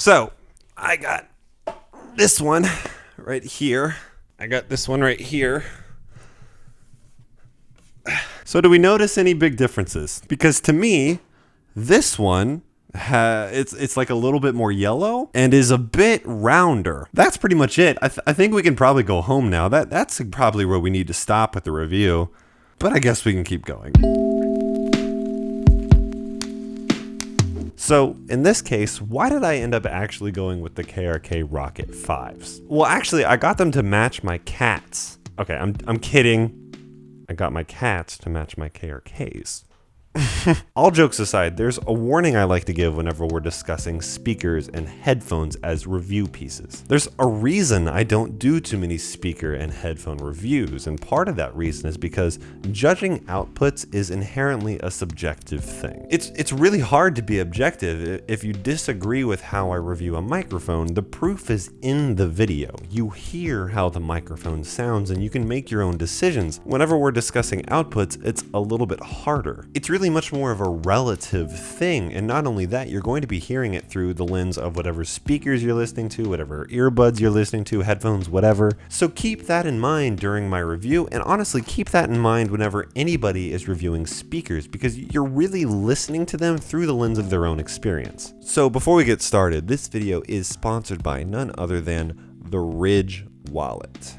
So I got this one right here. I got this one right here. So do we notice any big differences? Because to me, this one it's like a little bit more yellow and is a bit rounder. That's pretty much it. I think we can probably go home now. That's probably where we need to stop with the review, but I guess we can keep going. So in this case, why did I end up actually going with the KRK Rokit 5s? Well, actually, I got them to match my cats. Okay, I'm kidding. I got my cats to match my KRKs. All jokes aside, there's a warning I like to give whenever we're discussing speakers and headphones as review pieces. There's a reason I don't do too many speaker and headphone reviews, and part of that reason is because judging outputs is inherently a subjective thing. It's really hard to be objective. If you disagree with how I review a microphone, the proof is in the video. You hear how the microphone sounds and you can make your own decisions. Whenever we're discussing outputs, it's a little bit harder. It's really much more of a relative thing, and not only that, you're going to be hearing it through the lens of whatever speakers you're listening to, whatever earbuds you're listening to, headphones, whatever. So keep that in mind during my review, and honestly keep that in mind whenever anybody is reviewing speakers, because you're really listening to them through the lens of their own experience. So before we get started, this video is sponsored by none other than the Ridge Wallet.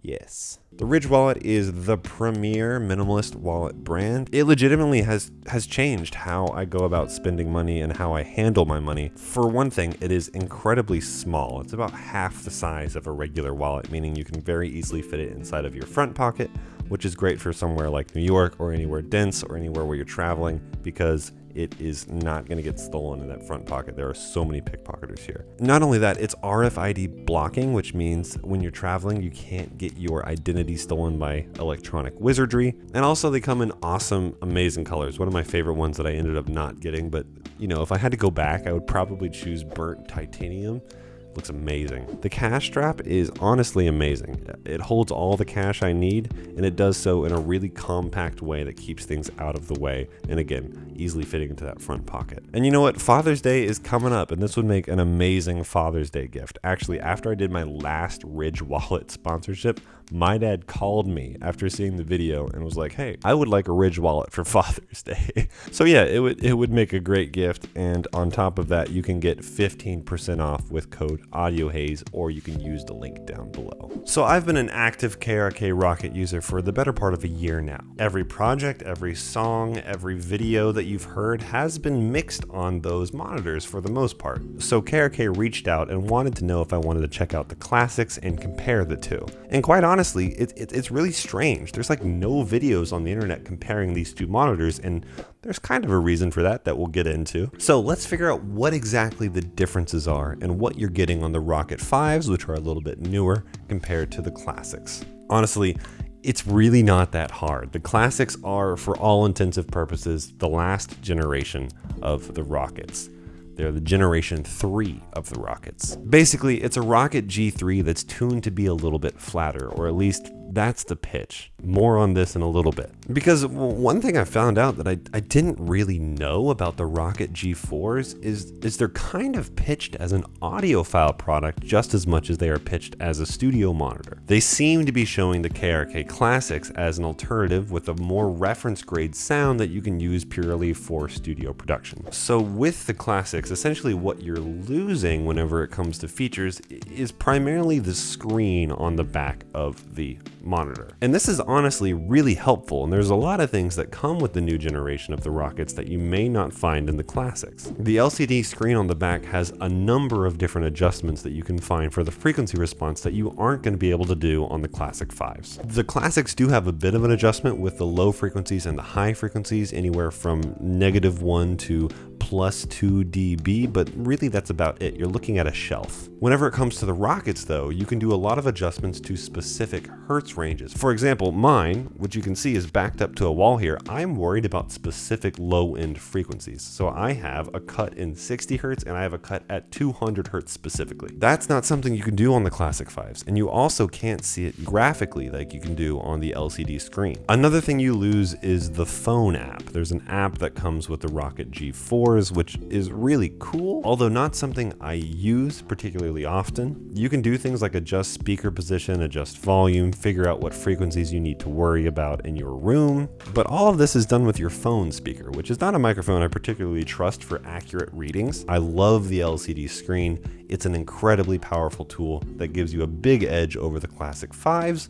Yes. The Ridge Wallet is the premier minimalist wallet brand. It legitimately has changed how I go about spending money and how I handle my money. For one thing, it is incredibly small. It's about half the size of a regular wallet, meaning you can very easily fit it inside of your front pocket, which is great for somewhere like New York or anywhere dense or anywhere where you're traveling, because it is not going to get stolen in that front pocket. There are so many pickpocketers here. Not only that, it's RFID blocking, which means when you're traveling, you can't get your identity stolen by electronic wizardry. And also they come in awesome, amazing colors. One of my favorite ones that I ended up not getting, but you know, if I had to go back, I would probably choose burnt titanium. Looks amazing. The cash strap is honestly amazing. It holds all the cash I need, and it does so in a really compact way that keeps things out of the way, and again, easily fitting into that front pocket. And you know what? Father's Day is coming up, and this would make an amazing Father's Day gift. Actually, after I did my last Ridge Wallet sponsorship, my dad called me after seeing the video and was like, hey, I would like a Ridge Wallet for Father's Day. So yeah, it would make a great gift, and on top of that, you can get 15% off with code AudioHaze, or you can use the link down below. So I've been an active KRK Rokit user for the better part of a year now. Every project, every song, every video that you've heard has been mixed on those monitors for the most part. So KRK reached out and wanted to know if I wanted to check out the classics and compare the two. And quite honestly, it's really strange. There's like no videos on the internet comparing these two monitors, and there's kind of a reason for that we'll get into. So let's figure out what exactly the differences are and what you're getting on the Rokit 5s, which are a little bit newer compared to the classics. Honestly, it's really not that hard. The classics are, for all intensive purposes, the last generation of the Rokits. They're the generation 3 of the Rokits. Basically, it's a Rokit G3 that's tuned to be a little bit flatter, or at least that's the pitch. More on this in a little bit. Because one thing I found out that I didn't really know about the Rokit G4s is they're kind of pitched as an audiophile product just as much as they are pitched as a studio monitor. They seem to be showing the KRK Classics as an alternative with a more reference grade sound that you can use purely for studio production. So with the Classics, essentially what you're losing whenever it comes to features is primarily the screen on the back of the monitor. And this is honestly really helpful, and there's a lot of things that come with the new generation of the Rokits that you may not find in the classics. The LCD screen on the back has a number of different adjustments that you can find for the frequency response that you aren't going to be able to do on the classic 5s. The classics do have a bit of an adjustment with the low frequencies and the high frequencies, anywhere from -1 to +2 dB, but really that's about it. You're looking at a shelf. Whenever it comes to the Rokits though, you can do a lot of adjustments to specific hertz ranges. For example, mine, which you can see is backed up to a wall here, I'm worried about specific low-end frequencies. So I have a cut in 60 hertz and I have a cut at 200 hertz specifically. That's not something you can do on the Classic 5s, and you also can't see it graphically like you can do on the LCD screen. Another thing you lose is the phone app. There's an app that comes with the Rokit G4s Controllers, which is really cool, although not something I use particularly often. You can do things like adjust speaker position, adjust volume, figure out what frequencies you need to worry about in your room, but all of this is done with your phone speaker, which is not a microphone I particularly trust for accurate readings. I love the LCD screen. It's an incredibly powerful tool that gives you a big edge over the Classic 5s,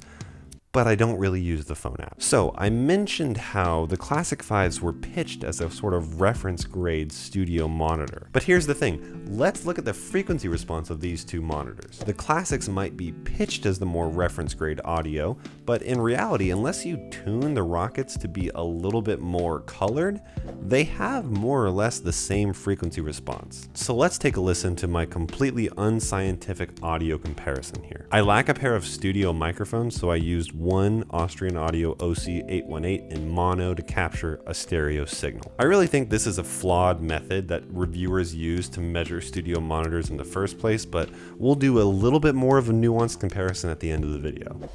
but I don't really use the phone app. So I mentioned how the Classic 5s were pitched as a sort of reference grade studio monitor. But here's the thing, let's look at the frequency response of these two monitors. The Classics might be pitched as the more reference grade audio, but in reality, unless you tune the Rokits to be a little bit more colored, they have more or less the same frequency response. So let's take a listen to my completely unscientific audio comparison here. I lack a pair of studio microphones, so I used one Austrian Audio OC818 in mono to capture a stereo signal. I really think this is a flawed method that reviewers use to measure studio monitors in the first place, but we'll do a little bit more of a nuanced comparison at the end of the video.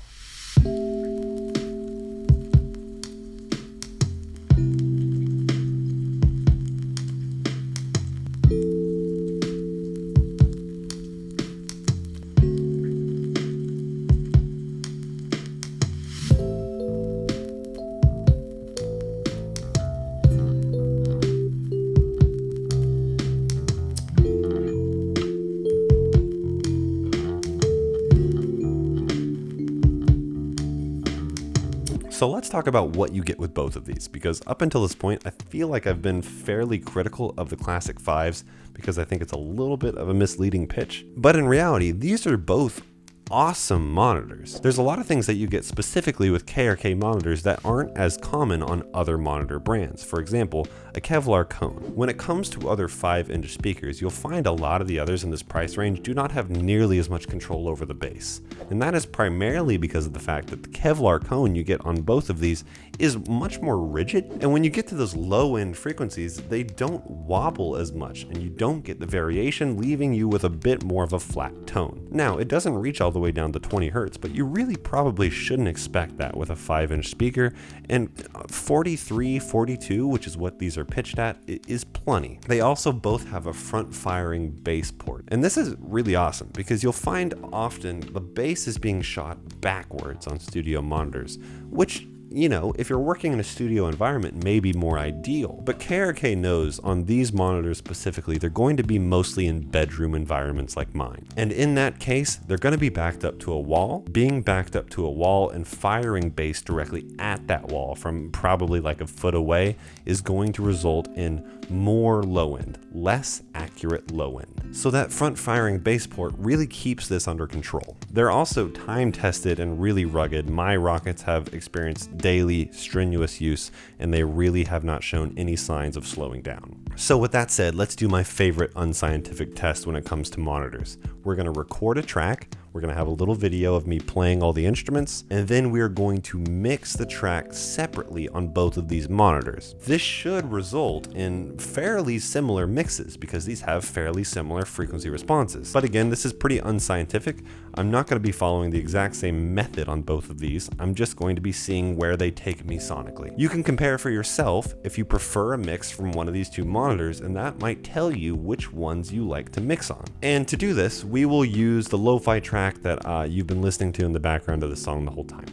So let's talk about what you get with both of these, because up until this point, I feel like I've been fairly critical of the Classic 5s because I think it's a little bit of a misleading pitch. But in reality, these are both awesome monitors. There's a lot of things that you get specifically with KRK monitors that aren't as common on other monitor brands. For example, a Kevlar cone. When it comes to other 5-inch speakers, you'll find a lot of the others in this price range do not have nearly as much control over the bass. And that is primarily because of the fact that the Kevlar cone you get on both of these is much more rigid, and when you get to those low-end frequencies, they don't wobble as much, and you don't get the variation, leaving you with a bit more of a flat tone. Now, it doesn't reach all the way down to 20 Hz, but you really probably shouldn't expect that with a 5-inch speaker, and 43, 42, which is what these are pitched at, is plenty. They also both have a front-firing bass port, and this is really awesome because you'll find often the bass is being shot backwards on studio monitors, which, you know, if you're working in a studio environment, may be more ideal. But KRK knows on these monitors specifically, they're going to be mostly in bedroom environments like mine. And in that case, they're going to be backed up to a wall. Being backed up to a wall and firing bass directly at that wall from probably like a foot away is going to result in more low end, less accurate low end. So that front firing bass port really keeps this under control. They're also time tested and really rugged. My Rokits have experienced daily strenuous use, and they really have not shown any signs of slowing down. So with that said, let's do my favorite unscientific test when it comes to monitors. We're going to record a track. We're going to have a little video of me playing all the instruments, and then we're going to mix the track separately on both of these monitors. This should result in fairly similar mixes because these have fairly similar frequency responses. But again, this is pretty unscientific. I'm not going to be following the exact same method on both of these. I'm just going to be seeing where they take me sonically. You can compare for yourself if you prefer a mix from one of these two monitors, and that might tell you which ones you like to mix on. And to do this, we will use the lo-fi track that you've been listening to in the background of the song the whole time.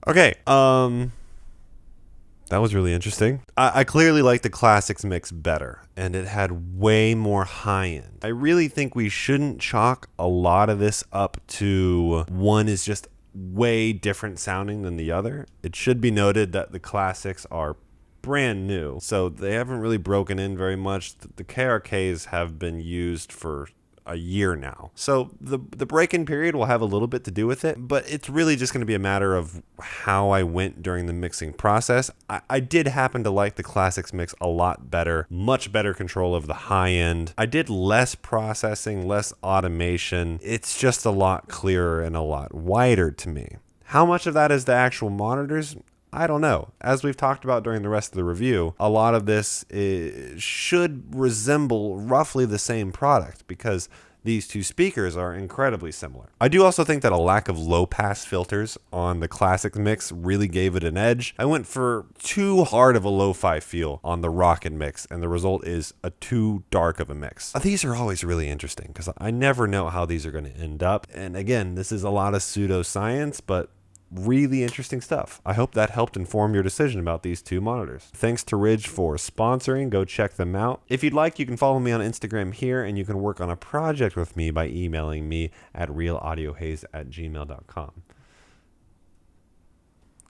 Okay, that was really interesting. I clearly like the Classics mix better, and it had way more high end. I really think we shouldn't chalk a lot of this up to one is just way different sounding than the other. It should be noted that the Classics are brand new, so they haven't really broken in very much. The KRKs have been used for a year now. So the break-in period will have a little bit to do with it, but it's really just going to be a matter of how I went during the mixing process. I did happen to like the Classics mix a lot better, much better control of the high end. I did less processing, less automation. It's just a lot clearer and a lot wider to me. How much of that is the actual monitors? I don't know. As we've talked about during the rest of the review, a lot of this should resemble roughly the same product because these two speakers are incredibly similar. I do also think that a lack of low-pass filters on the Classic mix really gave it an edge. I went for too hard of a lo-fi feel on the Rokit mix, and the result is a too dark of a mix. These are always really interesting because I never know how these are going to end up. And again, this is a lot of pseudoscience, but really interesting stuff. I hope that helped inform your decision about these two monitors. Thanks to Ridge for sponsoring. Go check them out. If you'd like, you can follow me on Instagram here, and you can work on a project with me by emailing me at realaudiohaze@gmail.com.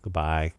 Goodbye.